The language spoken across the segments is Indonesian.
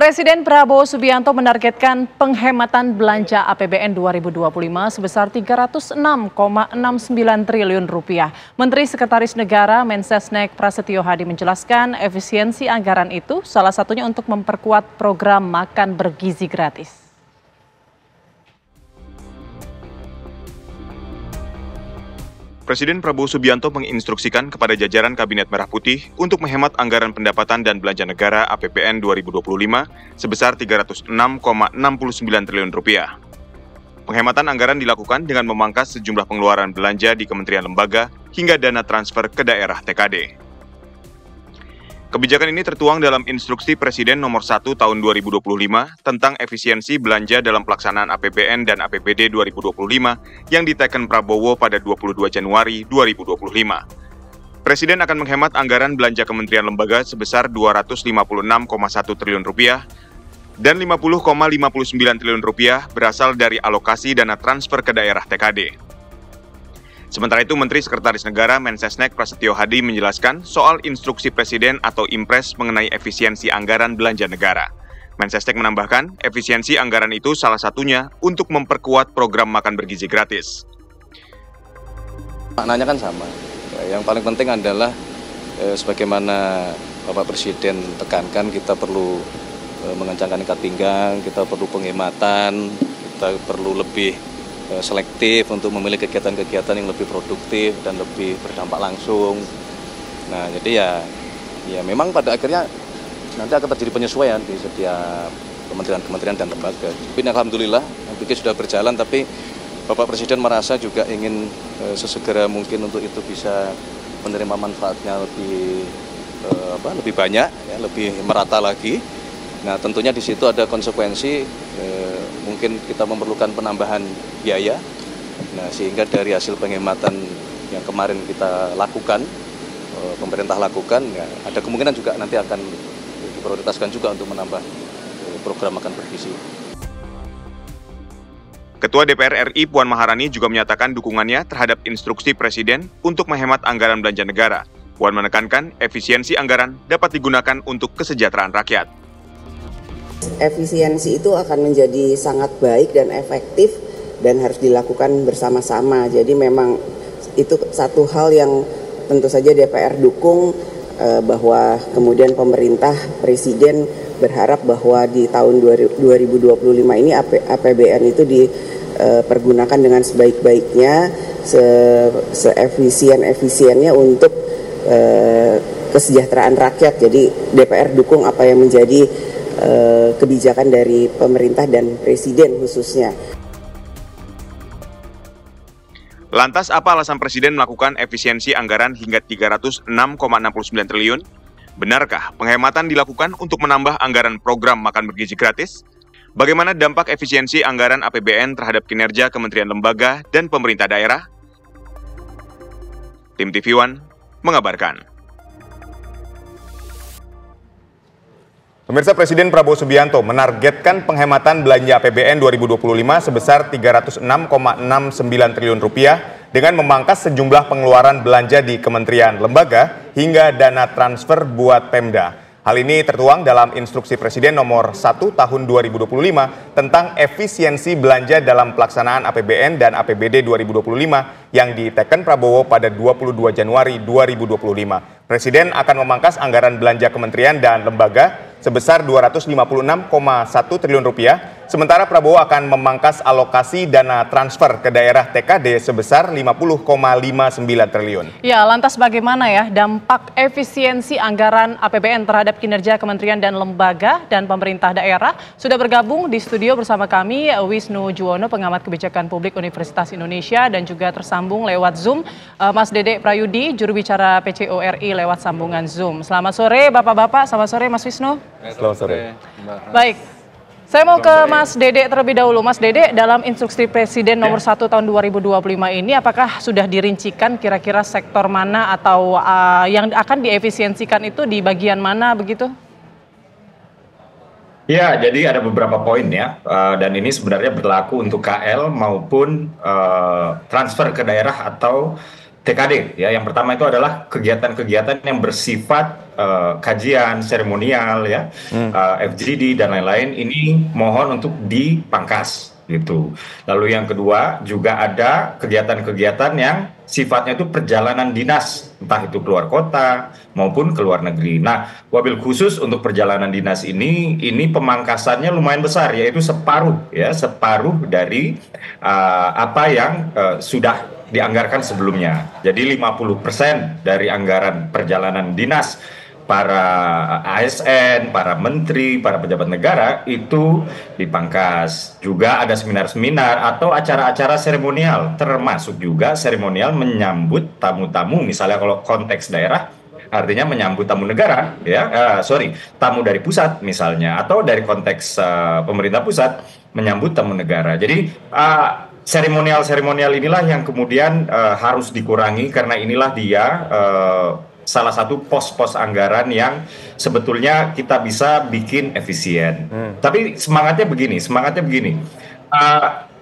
Presiden Prabowo Subianto menargetkan penghematan belanja APBN 2025 sebesar 306,69 triliun rupiah. Menteri Sekretaris Negara Mensesnek Prasetyo Hadi menjelaskan efisiensi anggaran itu salah satunya untuk memperkuat program makan bergizi gratis. Presiden Prabowo Subianto menginstruksikan kepada jajaran Kabinet Merah Putih untuk menghemat anggaran pendapatan dan belanja negara APBN 2025 sebesar 306,69 triliun rupiah. Penghematan anggaran dilakukan dengan memangkas sejumlah pengeluaran belanja di kementerian lembaga hingga dana transfer ke daerah TKD. Kebijakan ini tertuang dalam Instruksi Presiden Nomor 1 Tahun 2025 tentang efisiensi belanja dalam pelaksanaan APBN dan APBD 2025 yang diteken Prabowo pada 22 Januari 2025. Presiden akan menghemat anggaran belanja kementerian lembaga sebesar 256,1 triliun rupiah dan 50,59 triliun rupiah berasal dari alokasi dana transfer ke daerah TKD. Sementara itu, Menteri Sekretaris Negara Mensesnek Prasetyo Hadi menjelaskan soal instruksi Presiden atau Impres mengenai efisiensi anggaran belanja negara. Mensesnek menambahkan, efisiensi anggaran itu salah satunya untuk memperkuat program makan bergizi gratis. Maknanya kan sama. Yang paling penting adalah sebagaimana Bapak Presiden tekankan, kita perlu mengencangkan ikat pinggang, kita perlu penghematan, kita perlu lebih selektif untuk memilih kegiatan-kegiatan yang lebih produktif dan lebih berdampak langsung. Nah, jadi ya memang pada akhirnya nanti akan terjadi penyesuaian di setiap kementerian dan lembaga. Tapi alhamdulillah, pikir sudah berjalan, tapi Bapak Presiden merasa juga ingin sesegera mungkin untuk itu bisa menerima manfaatnya lebih banyak, ya, lebih merata lagi. Nah, tentunya di situ ada konsekuensi, mungkin kita memerlukan penambahan biaya. Nah, sehingga dari hasil penghematan yang kemarin kita lakukan, pemerintah lakukan, ya, ada kemungkinan juga nanti akan diprioritaskan juga untuk menambah program makan bergizi. Ketua DPR RI Puan Maharani juga menyatakan dukungannya terhadap instruksi Presiden untuk menghemat anggaran belanja negara. Puan menekankan efisiensi anggaran dapat digunakan untuk kesejahteraan rakyat. Efisiensi itu akan menjadi sangat baik dan efektif dan harus dilakukan bersama-sama. Jadi memang itu satu hal yang tentu saja DPR dukung, bahwa kemudian pemerintah, Presiden berharap bahwa di tahun 2025 ini APBN itu dipergunakan dengan sebaik-baiknya, seefisien-efisiennya untuk kesejahteraan rakyat. Jadi DPR dukung apa yang menjadi kebijakan dari pemerintah dan Presiden khususnya. Lantas apa alasan Presiden melakukan efisiensi anggaran hingga 306,69 triliun? Benarkah penghematan dilakukan untuk menambah anggaran program makan bergizi gratis? Bagaimana dampak efisiensi anggaran APBN terhadap kinerja kementerian lembaga dan pemerintah daerah? Tim TV One mengabarkan. Pemirsa, Presiden Prabowo Subianto menargetkan penghematan belanja APBN 2025 sebesar 306,69 triliun rupiah dengan memangkas sejumlah pengeluaran belanja di kementerian lembaga hingga dana transfer buat Pemda. Hal ini tertuang dalam Instruksi Presiden Nomor 1 Tahun 2025 tentang efisiensi belanja dalam pelaksanaan APBN dan APBD 2025 yang diteken Prabowo pada 22 Januari 2025. Presiden akan memangkas anggaran belanja kementerian dan lembaga sebesar 256,1 triliun rupiah, sementara Prabowo akan memangkas alokasi dana transfer ke daerah TKD sebesar 50,59 triliun. Ya, lantas bagaimana ya dampak efisiensi anggaran APBN terhadap kinerja kementerian dan lembaga dan pemerintah daerah? Sudah bergabung di studio bersama kami Wisnu Juwono, pengamat kebijakan publik Universitas Indonesia, dan juga tersambung lewat Zoom Mas Dede Prayudi, juru bicara PCO RI lewat sambungan Zoom. Selamat sore Bapak-bapak, selamat sore Mas Wisnu. Selamat sore. Baik, saya mau ke Mas Dede terlebih dahulu. Mas Dede, dalam Instruksi Presiden Nomor 1 Tahun 2025 ini, apakah sudah dirincikan kira-kira sektor mana atau yang akan diefisiensikan itu di bagian mana begitu? Ya, jadi ada beberapa poin ya, dan ini sebenarnya berlaku untuk KL maupun transfer ke daerah atau TKD ya. Yang pertama itu adalah kegiatan-kegiatan yang bersifat kajian seremonial ya, FGD dan lain-lain. Ini mohon untuk dipangkas gitu. Lalu yang kedua juga ada kegiatan-kegiatan yang sifatnya itu perjalanan dinas, entah itu keluar kota maupun ke luar negeri. Nah, wabil khusus untuk perjalanan dinas ini pemangkasannya lumayan besar, yaitu separuh dari apa yang sudah dianggarkan sebelumnya. Jadi 50% dari anggaran perjalanan dinas para ASN, para menteri, para pejabat negara itu dipangkas. Juga ada seminar-seminar atau acara-acara seremonial, termasuk juga seremonial menyambut tamu-tamu. Misalnya kalau konteks daerah, artinya menyambut tamu negara, tamu dari pusat misalnya, atau dari konteks pemerintah pusat menyambut tamu negara. Jadi seremonial inilah yang kemudian harus dikurangi karena inilah dia salah satu pos-pos anggaran yang sebetulnya kita bisa bikin efisien. Tapi semangatnya begini.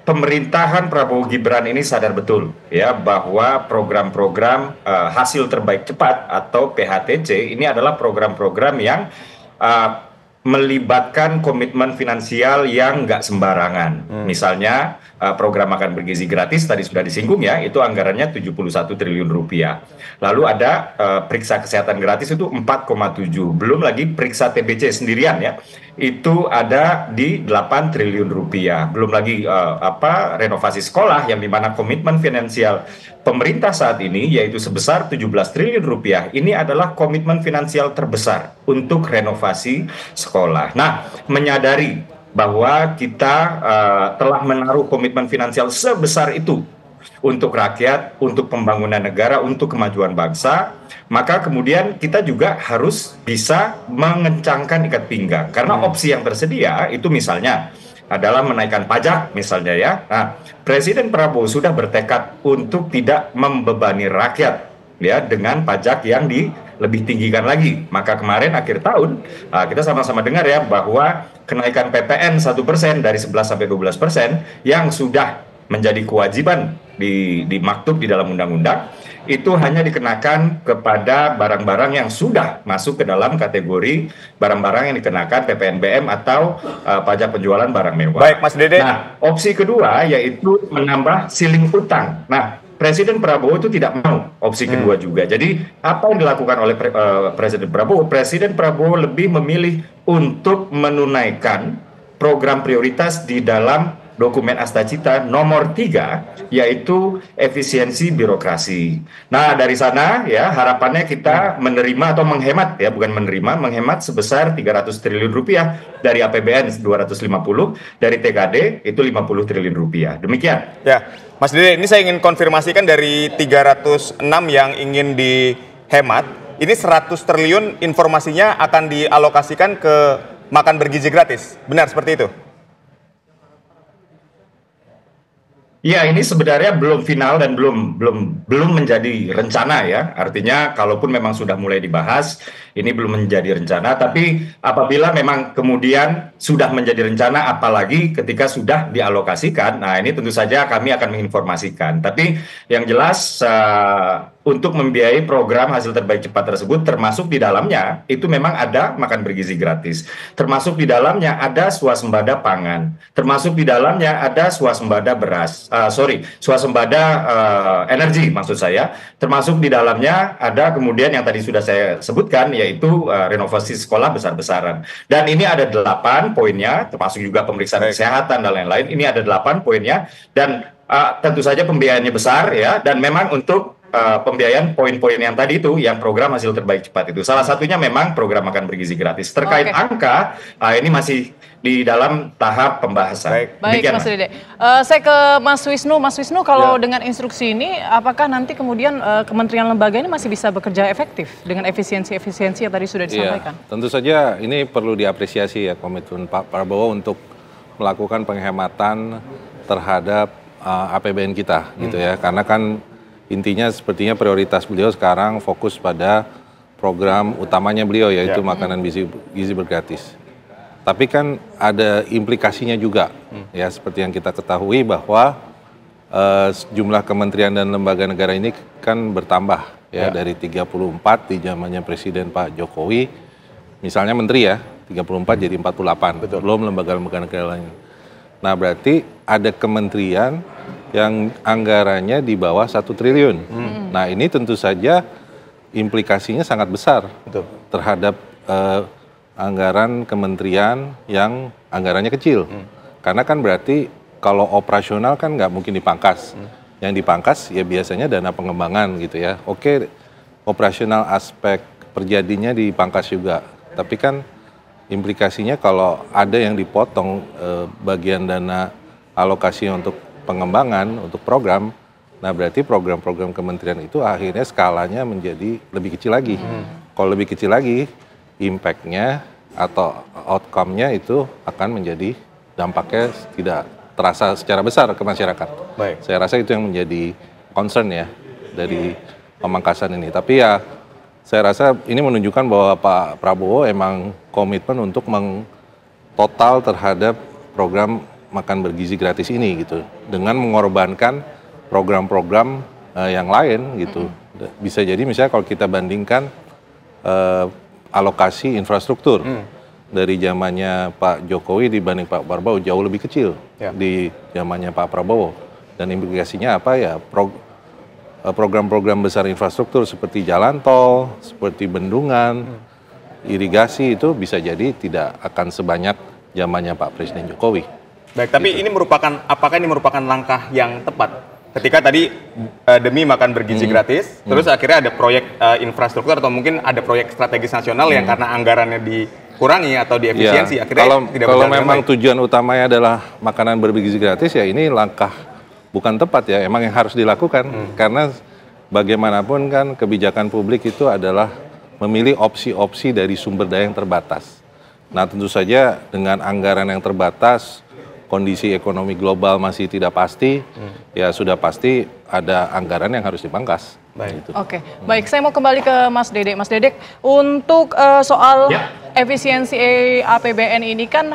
Pemerintahan Prabowo Gibran ini sadar betul ya bahwa program-program hasil terbaik cepat atau PHTC ini adalah program-program yang melibatkan komitmen finansial yang nggak sembarangan. Misalnya program makan bergizi gratis tadi sudah disinggung ya, itu anggarannya 71 triliun rupiah. Lalu ada periksa kesehatan gratis itu 4,7. Belum lagi periksa TBC sendirian ya, itu ada di 8 triliun rupiah. Belum lagi renovasi sekolah yang dimana komitmen finansial pemerintah saat ini yaitu sebesar 17 triliun rupiah. Ini adalah komitmen finansial terbesar untuk renovasi sekolah. Nah, menyadari bahwa kita telah menaruh komitmen finansial sebesar itu untuk rakyat, untuk pembangunan negara, untuk kemajuan bangsa, maka kemudian kita juga harus bisa mengencangkan ikat pinggang. Karena opsi yang tersedia itu misalnya adalah menaikkan pajak misalnya ya. Nah, Presiden Prabowo sudah bertekad untuk tidak membebani rakyat ya dengan pajak yang lebih tinggikan lagi. Maka kemarin akhir tahun kita sama-sama dengar ya bahwa kenaikan PPN 1% dari 11 sampai 12% yang sudah menjadi kewajiban di maktub di dalam undang-undang itu hanya dikenakan kepada barang-barang yang sudah masuk ke dalam kategori barang-barang yang dikenakan PPNBM atau pajak penjualan barang mewah. Baik, Mas Dede. Nah, opsi kedua yaitu menambah ceiling utang. Nah, Presiden Prabowo itu tidak mau opsi kedua juga. Jadi apa yang dilakukan oleh Presiden Prabowo? Presiden Prabowo lebih memilih untuk menunaikan program prioritas di dalam dokumen Astacita nomor 3, yaitu efisiensi birokrasi. Nah, dari sana ya harapannya kita menerima atau menghemat ya, bukan menerima, menghemat sebesar 300 triliun rupiah dari APBN 250, dari TKD itu 50 triliun rupiah. Demikian. Ya, Mas Dede, ini saya ingin konfirmasikan dari 306 yang ingin dihemat, ini 100 triliun informasinya akan dialokasikan ke makan bergizi gratis. Benar seperti itu? Ya, ini sebenarnya belum final dan belum menjadi rencana ya. Artinya kalaupun memang sudah mulai dibahas, ini belum menjadi rencana. Tapi apabila memang kemudian sudah menjadi rencana, apalagi ketika sudah dialokasikan, nah ini tentu saja kami akan menginformasikan. Tapi yang jelas untuk membiayai program hasil terbaik cepat tersebut, termasuk di dalamnya itu memang ada makan bergizi gratis, termasuk di dalamnya ada swasembada pangan, termasuk di dalamnya ada swasembada beras, swasembada energi maksud saya, termasuk di dalamnya ada kemudian yang tadi sudah saya sebutkan yaitu renovasi sekolah besar-besaran. Dan ini ada 8 poinnya, termasuk juga pemeriksaan kesehatan dan lain-lain. Ini ada 8 poinnya dan tentu saja pembiayaannya besar ya, dan memang untuk pembiayaan poin-poin yang tadi itu, yang program hasil terbaik cepat itu. Salah satunya memang program makan bergizi gratis. Terkait angka, ini masih di dalam tahap pembahasan. Baik, Mas Dede. Saya ke Mas Wisnu. Mas Wisnu, kalau dengan instruksi ini, apakah nanti kemudian kementerian lembaga ini masih bisa bekerja efektif dengan efisiensi-efisiensi yang tadi sudah disampaikan? Ya, tentu saja ini perlu diapresiasi ya komitmen Pak Prabowo untuk melakukan penghematan terhadap APBN kita, gitu ya. Karena kan intinya sepertinya prioritas beliau sekarang fokus pada program utamanya beliau yaitu makanan gizi bergratis. Tapi kan ada implikasinya juga ya seperti yang kita ketahui bahwa jumlah kementerian dan lembaga negara ini kan bertambah ya, dari 34 di zamannya Presiden Pak Jokowi, misalnya menteri ya, 34 jadi 48, belum lembaga-lembaga negara lain. Nah berarti ada kementerian yang anggarannya di bawah 1 triliun. Nah ini tentu saja implikasinya sangat besar terhadap anggaran kementerian yang anggarannya kecil. Karena kan berarti kalau operasional kan nggak mungkin dipangkas. Yang dipangkas ya biasanya dana pengembangan gitu ya. Oke, operasional aspek perjadinya dipangkas juga. Tapi kan implikasinya kalau ada yang dipotong bagian dana alokasi untuk pengembangan, untuk program, nah berarti program-program kementerian itu akhirnya skalanya menjadi lebih kecil lagi. Kalau lebih kecil lagi, impact-nya atau outcome-nya itu akan menjadi dampaknya tidak terasa secara besar ke masyarakat. Baik. Saya rasa itu yang menjadi concern ya dari pemangkasan ini. Tapi ya saya rasa ini menunjukkan bahwa Pak Prabowo emang komitmen untuk total terhadap program makan bergizi gratis ini gitu, dengan mengorbankan program-program yang lain gitu. Bisa jadi misalnya kalau kita bandingkan alokasi infrastruktur dari zamannya Pak Jokowi dibanding Pak Prabowo jauh lebih kecil di zamannya Pak Prabowo, dan implikasinya apa ya, program-program besar infrastruktur seperti jalan tol, seperti bendungan, irigasi itu bisa jadi tidak akan sebanyak zamannya Pak Presiden Jokowi. Baik, tapi ini apakah ini merupakan langkah yang tepat? Ketika tadi demi makan bergizi gratis, terus akhirnya ada proyek infrastruktur atau mungkin ada proyek strategis nasional yang karena anggarannya dikurangi atau diefisiensi, akhirnya tidak kalau memang tujuan utamanya adalah makanan bergizi gratis, ya ini langkah bukan tepat ya, emang yang harus dilakukan. Karena bagaimanapun kan kebijakan publik itu adalah memilih opsi-opsi dari sumber daya yang terbatas. Nah tentu saja dengan anggaran yang terbatas, kondisi ekonomi global masih tidak pasti, ya sudah pasti ada anggaran yang harus dipangkas. Baik. Gitu. Oke, baik, saya mau kembali ke Mas Dedek. Mas Dedek, untuk soal efisiensi APBN ini kan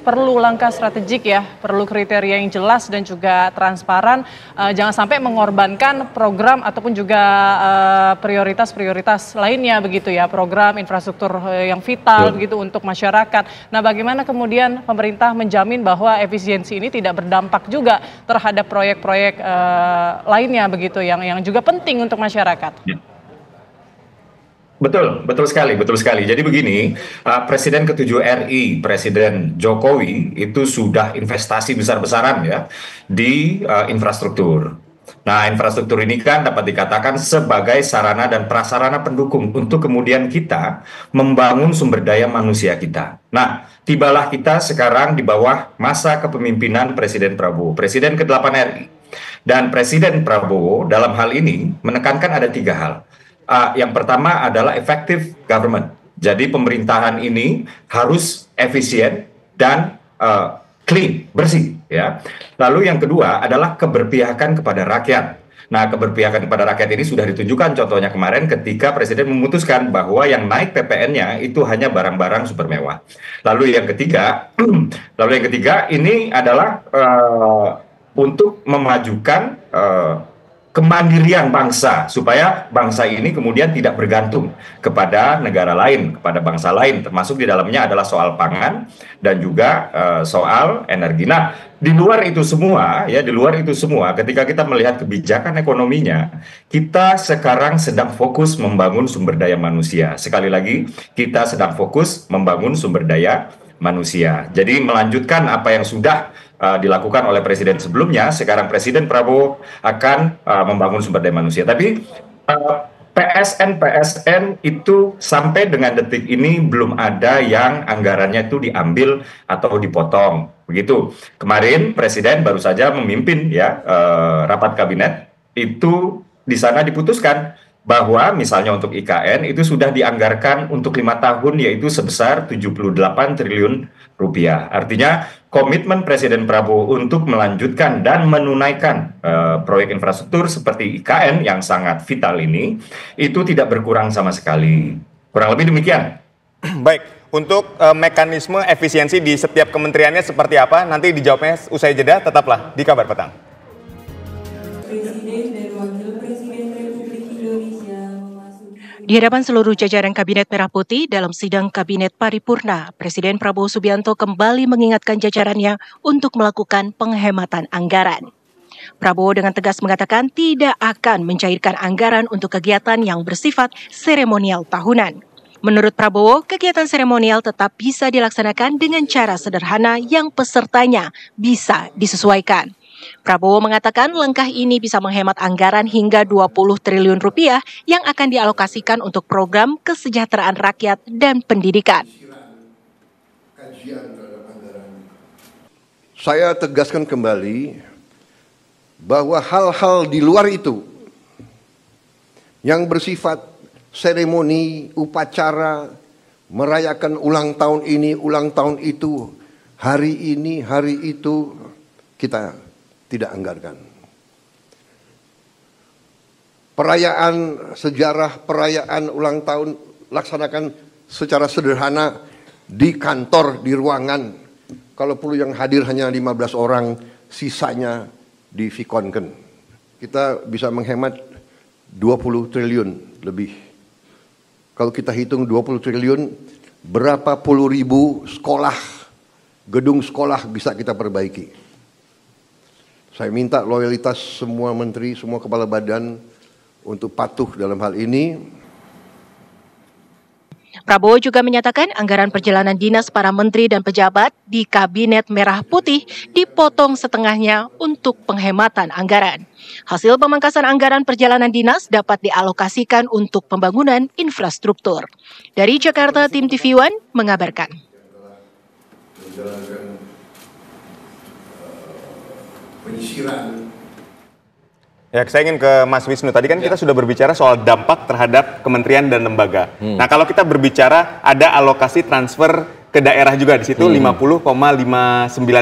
perlu langkah strategik ya, perlu kriteria yang jelas dan juga transparan. Jangan sampai mengorbankan program ataupun juga prioritas-prioritas lainnya begitu ya, program infrastruktur yang vital begitu untuk masyarakat. Nah, bagaimana kemudian pemerintah menjamin bahwa efisiensi ini tidak berdampak juga terhadap proyek-proyek lainnya begitu yang juga penting untuk masyarakat? Betul sekali. Jadi begini, Presiden ke-7 RI, Presiden Jokowi itu sudah investasi besar-besaran ya di infrastruktur. Nah, infrastruktur ini kan dapat dikatakan sebagai sarana dan prasarana pendukung untuk kemudian kita membangun sumber daya manusia kita. Nah, tibalah kita sekarang di bawah masa kepemimpinan Presiden Prabowo, Presiden ke-8 RI. Dan Presiden Prabowo dalam hal ini menekankan ada 3 hal. Yang pertama adalah effective government. Jadi pemerintahan ini harus efisien dan clean, bersih ya. Lalu yang kedua adalah keberpihakan kepada rakyat. Nah, keberpihakan kepada rakyat ini sudah ditunjukkan contohnya kemarin ketika Presiden memutuskan bahwa yang naik PPN-nya itu hanya barang-barang super mewah. Lalu yang ketiga ini adalah untuk memajukan kemandirian bangsa, supaya bangsa ini kemudian tidak bergantung kepada negara lain, kepada bangsa lain, termasuk di dalamnya adalah soal pangan dan juga soal energi. Nah, di luar itu semua, ketika kita melihat kebijakan ekonominya, kita sekarang sedang fokus membangun sumber daya manusia. Sekali lagi, kita sedang fokus membangun sumber daya manusia. Jadi melanjutkan apa yang sudah dilakukan oleh presiden sebelumnya, sekarang Presiden Prabowo akan membangun sumber daya manusia. Tapi PSN itu sampai dengan detik ini belum ada yang anggarannya itu diambil atau dipotong. Begitu. Kemarin Presiden baru saja memimpin ya rapat kabinet, itu di sana diputuskan bahwa misalnya untuk IKN itu sudah dianggarkan untuk 5 tahun yaitu sebesar 78 triliun rupiah. Artinya komitmen Presiden Prabowo untuk melanjutkan dan menunaikan proyek infrastruktur seperti IKN yang sangat vital ini itu tidak berkurang sama sekali. Kurang lebih demikian. Baik, untuk mekanisme efisiensi di setiap kementeriannya seperti apa? Nanti dijawabnya usai jeda, tetaplah di Kabar Petang. Di hadapan seluruh jajaran Kabinet Merah Putih dalam sidang Kabinet Paripurna, Presiden Prabowo Subianto kembali mengingatkan jajarannya untuk melakukan penghematan anggaran. Prabowo dengan tegas mengatakan tidak akan mencairkan anggaran untuk kegiatan yang bersifat seremonial tahunan. Menurut Prabowo, kegiatan seremonial tetap bisa dilaksanakan dengan cara sederhana yang pesertanya bisa disesuaikan. Prabowo mengatakan langkah ini bisa menghemat anggaran hingga 20 triliun rupiah yang akan dialokasikan untuk program kesejahteraan rakyat dan pendidikan. Saya tegaskan kembali bahwa hal-hal di luar itu yang bersifat seremoni, upacara, merayakan ulang tahun ini, ulang tahun itu, hari ini, hari itu, kita tidak anggarkan. Perayaan sejarah, perayaan ulang tahun laksanakan secara sederhana di kantor, di ruangan. Kalau perlu yang hadir hanya 15 orang, sisanya di Vikonken. Kita bisa menghemat 20 triliun lebih. Kalau kita hitung 20 triliun, berapa puluh ribu sekolah, gedung sekolah bisa kita perbaiki. Saya minta loyalitas semua menteri, semua kepala badan untuk patuh dalam hal ini. Prabowo juga menyatakan anggaran perjalanan dinas para menteri dan pejabat di Kabinet Merah Putih dipotong setengahnya untuk penghematan anggaran. Hasil pemangkasan anggaran perjalanan dinas dapat dialokasikan untuk pembangunan infrastruktur. Dari Jakarta, tim TV One mengabarkan. Penyisiran. Ya, saya ingin ke Mas Wisnu. Tadi kan kita sudah berbicara soal dampak terhadap kementerian dan lembaga. Nah, kalau kita berbicara ada alokasi transfer ke daerah juga di situ 50,59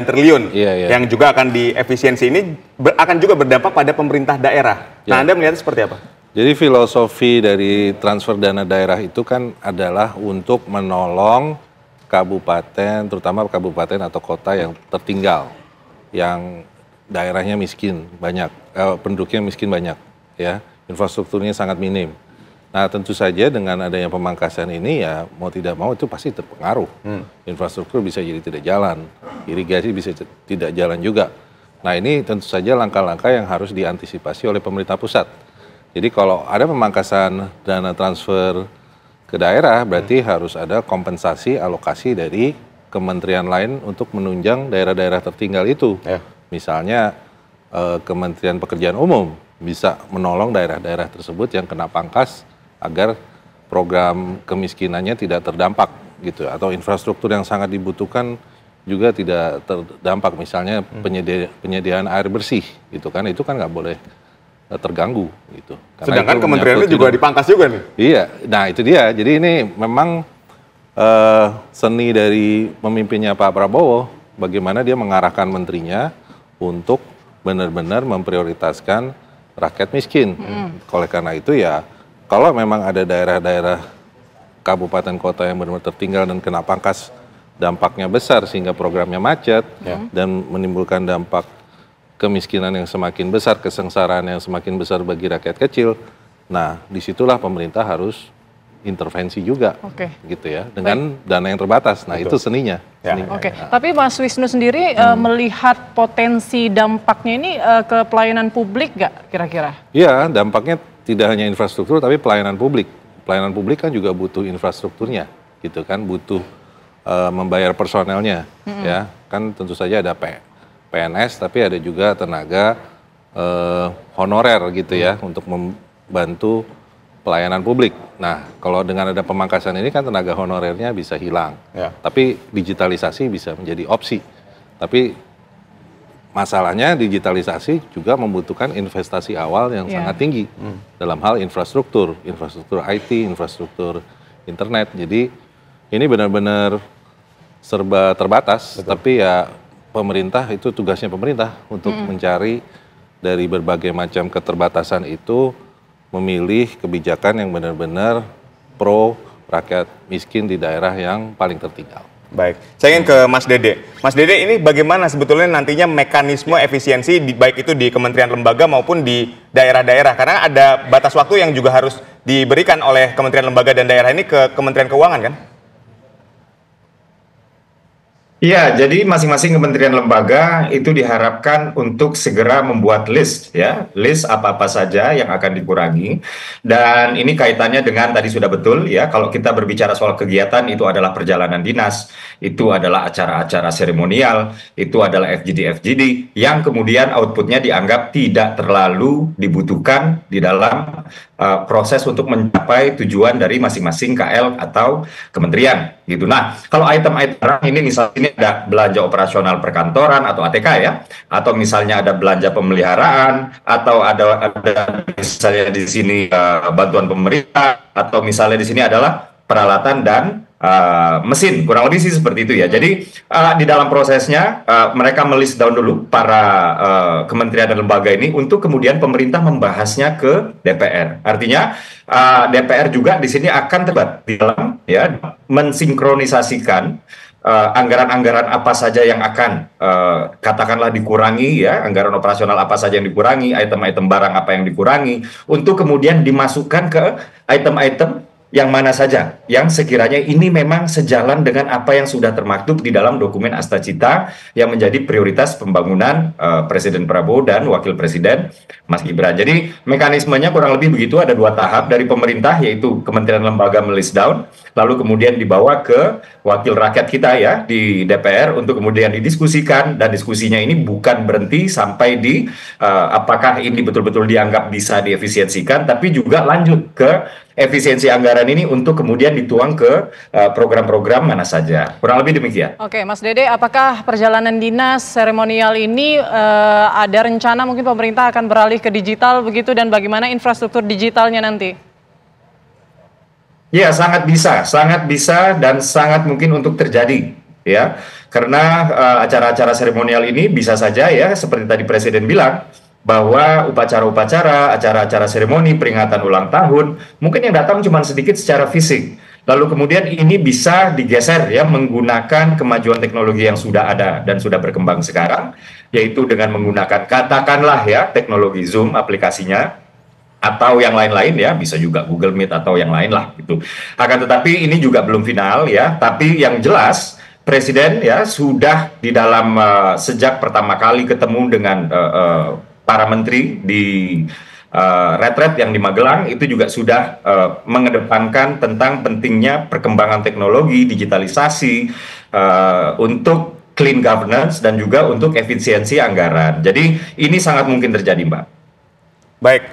triliun yang juga akan diefisiensi ini akan juga berdampak pada pemerintah daerah. Nah, Anda melihatnya seperti apa? Jadi filosofi dari transfer dana daerah itu kan adalah untuk menolong kabupaten, terutama kabupaten atau kota yang tertinggal, yang daerahnya miskin banyak, penduduknya miskin banyak, ya, infrastrukturnya sangat minim. Nah, tentu saja dengan adanya pemangkasan ini ya mau tidak mau itu pasti terpengaruh. Infrastruktur bisa jadi tidak jalan, irigasi bisa tidak jalan juga. Nah, ini tentu saja langkah-langkah yang harus diantisipasi oleh pemerintah pusat. Jadi kalau ada pemangkasan dana transfer ke daerah, berarti harus ada kompensasi alokasi dari kementerian lain untuk menunjang daerah-daerah tertinggal itu. Misalnya Kementerian Pekerjaan Umum bisa menolong daerah-daerah tersebut yang kena pangkas agar program kemiskinannya tidak terdampak gitu, atau infrastruktur yang sangat dibutuhkan juga tidak terdampak, misalnya penyediaan air bersih gitu kan, itu kan nggak boleh terganggu gitu. Karena sedangkan kementerian itu juga dipangkas juga nih. Iya, nah itu dia. Jadi ini memang seni dari pemimpinnya Pak Prabowo, bagaimana dia mengarahkan menterinya untuk benar-benar memprioritaskan rakyat miskin. Oleh karena itu ya, kalau memang ada daerah-daerah kabupaten kota yang benar-benar tertinggal dan kena pangkas, dampaknya besar sehingga programnya macet dan menimbulkan dampak kemiskinan yang semakin besar, kesengsaraan yang semakin besar bagi rakyat kecil. Nah, disitulah pemerintah harus intervensi juga, gitu ya, dengan dana yang terbatas. Nah, itu seninya. Tapi Mas Wisnu sendiri melihat potensi dampaknya ini ke pelayanan publik nggak kira-kira? Iya, dampaknya tidak hanya infrastruktur, tapi pelayanan publik. Pelayanan publik kan juga butuh infrastrukturnya, gitu kan, butuh membayar personelnya, ya, kan tentu saja ada PNS, tapi ada juga tenaga honorer, gitu ya, untuk membantu pelayanan publik. Nah, kalau dengan ada pemangkasan ini kan tenaga honorernya bisa hilang. Tapi digitalisasi bisa menjadi opsi. Tapi masalahnya digitalisasi juga membutuhkan investasi awal yang sangat tinggi dalam hal infrastruktur IT, infrastruktur internet. Jadi ini benar-benar serba terbatas, tapi ya pemerintah, itu tugasnya pemerintah untuk mencari dari berbagai macam keterbatasan itu, memilih kebijakan yang benar-benar pro rakyat miskin di daerah yang paling tertinggal. Baik, saya ingin ke Mas Dede. Mas Dede, ini bagaimana sebetulnya nantinya mekanisme efisiensi baik itu di kementerian lembaga maupun di daerah-daerah? Karena ada batas waktu yang juga harus diberikan oleh kementerian lembaga dan daerah ini ke Kementerian Keuangan, kan? Iya, jadi masing-masing kementerian lembaga itu diharapkan untuk segera membuat list apa-apa saja yang akan dikurangi. Dan ini kaitannya dengan tadi sudah betul ya, kalau kita berbicara soal kegiatan itu adalah perjalanan dinas, itu adalah acara-acara seremonial, itu adalah FGD yang kemudian outputnya dianggap tidak terlalu dibutuhkan di dalam proses untuk mencapai tujuan dari masing-masing KL atau kementerian gitu. Nah, kalau item-item ini misalnya ini ada belanja operasional perkantoran atau ATK ya, atau misalnya ada belanja pemeliharaan, atau ada misalnya di sini bantuan pemerintah, atau misalnya di sini adalah peralatan dan mesin, kurang lebih sih seperti itu ya. Jadi di dalam prosesnya mereka melist down dulu para kementerian dan lembaga ini untuk kemudian pemerintah membahasnya ke DPR. Artinya DPR juga di sini akan terlibat di dalam ya mensinkronisasikan anggaran-anggaran apa saja yang akan katakanlah dikurangi ya, anggaran operasional apa saja yang dikurangi, item-item barang apa yang dikurangi, untuk kemudian dimasukkan ke item-item yang mana saja yang sekiranya ini memang sejalan dengan apa yang sudah termaktub di dalam dokumen Asta Cita yang menjadi prioritas pembangunan Presiden Prabowo dan Wakil Presiden Mas Gibran. Jadi mekanismenya kurang lebih begitu, ada 2 tahap dari pemerintah, yaitu kementerian lembaga melist down, lalu kemudian dibawa ke wakil rakyat kita ya di DPR untuk kemudian didiskusikan, dan diskusinya ini bukan berhenti sampai di apakah ini betul-betul dianggap bisa diefisiensikan, tapi juga lanjut ke efisiensi anggaran ini untuk kemudian dituang ke program-program mana saja. Kurang lebih demikian. Oke, Mas Dede, apakah perjalanan dinas seremonial ini ada rencana mungkin pemerintah akan beralih ke digital begitu, dan bagaimana infrastruktur digitalnya nanti? Ya, sangat bisa dan sangat mungkin untuk terjadi ya. Karena acara-acara seremonial ini bisa saja ya seperti tadi Presiden bilang, bahwa upacara-upacara, acara-acara seremoni, peringatan ulang tahun, mungkin yang datang cuma sedikit secara fisik. Lalu kemudian ini bisa digeser ya menggunakan kemajuan teknologi yang sudah ada dan sudah berkembang sekarang, yaitu dengan menggunakan katakanlah ya teknologi Zoom aplikasinya, atau yang lain-lain ya, bisa juga Google Meet atau yang lain lah gitu. Akan tetapi ini juga belum final ya, tapi yang jelas Presiden ya sudah di dalam sejak pertama kali ketemu dengan para menteri di retret yang di Magelang itu juga sudah mengedepankan tentang pentingnya perkembangan teknologi, digitalisasi untuk clean governance dan juga untuk efisiensi anggaran. Jadi ini sangat mungkin terjadi, Mbak. Baik,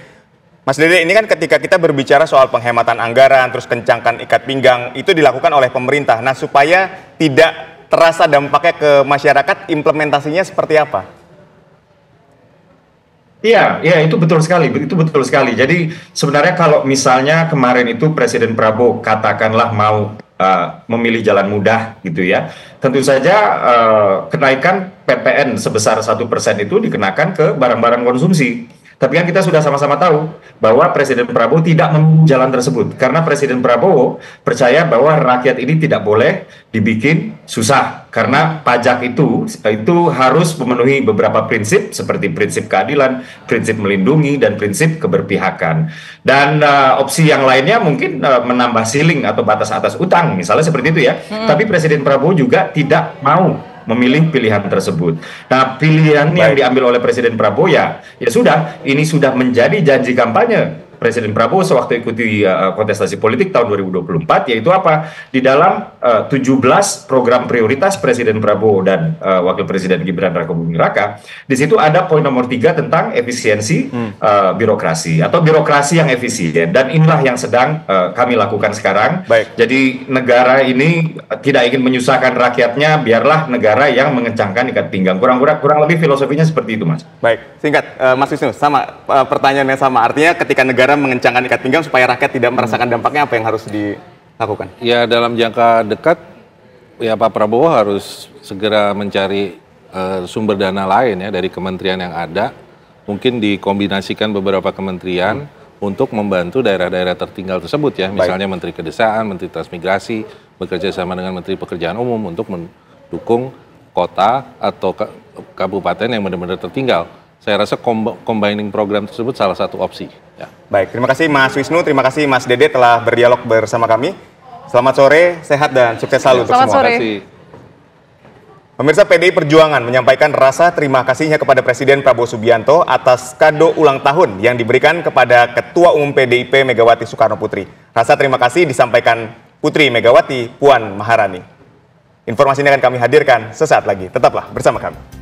Mas Dede, ini kan ketika kita berbicara soal penghematan anggaran, terus kencangkan ikat pinggang, itu dilakukan oleh pemerintah. Nah, supaya tidak terasa dampaknya ke masyarakat, implementasinya seperti apa? Iya, itu betul sekali, Jadi sebenarnya kalau misalnya kemarin itu Presiden Prabowo katakanlah mau memilih jalan mudah gitu ya, tentu saja kenaikan PPN sebesar 1% itu dikenakan ke barang-barang konsumsi. Tapi kan kita sudah sama-sama tahu bahwa Presiden Prabowo tidak memilih jalan tersebut, karena Presiden Prabowo percaya bahwa rakyat ini tidak boleh dibikin susah, karena pajak itu harus memenuhi beberapa prinsip seperti prinsip keadilan, prinsip melindungi, dan prinsip keberpihakan. Dan opsi yang lainnya mungkin menambah ceiling atau batas atas utang, misalnya seperti itu ya. Tapi Presiden Prabowo juga tidak mau memilih pilihan tersebut. Nah, pilihan yang diambil oleh Presiden Prabowo ya sudah, ini sudah menjadi janji kampanye Presiden Prabowo sewaktu ikuti kontestasi politik tahun 2024, yaitu apa? Di dalam 17 program prioritas Presiden Prabowo dan Wakil Presiden Gibran Rakabuming Raka, di situ ada poin nomor 3 tentang efisiensi birokrasi atau birokrasi yang efisien, dan inilah yang sedang kami lakukan sekarang. Jadi negara ini tidak ingin menyusahkan rakyatnya, biarlah negara yang mengencangkan ikat pinggang. Kurang lebih filosofinya seperti itu, Mas. Baik, singkat Mas Wisnu, sama pertanyaan yang sama. Artinya ketika negara mengencangkan ikat pinggang supaya rakyat tidak merasakan dampaknya, apa yang harus dilakukan? Ya, dalam jangka dekat ya Pak Prabowo harus segera mencari sumber dana lain ya dari kementerian yang ada, mungkin dikombinasikan beberapa kementerian untuk membantu daerah-daerah tertinggal tersebut ya, misalnya Menteri Kedesaan, Menteri Transmigrasi, bekerja sama dengan Menteri Pekerjaan Umum untuk mendukung kota atau kabupaten yang benar-benar tertinggal. Saya rasa combining program tersebut salah satu opsi. Ya. Baik, terima kasih Mas Wisnu, terima kasih Mas Dede telah berdialog bersama kami. Selamat sore, sehat dan sukses selalu untuk semua. Selamat sore. Pemirsa, PDI Perjuangan menyampaikan rasa terima kasihnya kepada Presiden Prabowo Subianto atas kado ulang tahun yang diberikan kepada Ketua Umum PDIP Megawati Soekarno Putri. Rasa terima kasih disampaikan Putri Megawati Puan Maharani. Informasi ini akan kami hadirkan sesaat lagi. Tetaplah bersama kami.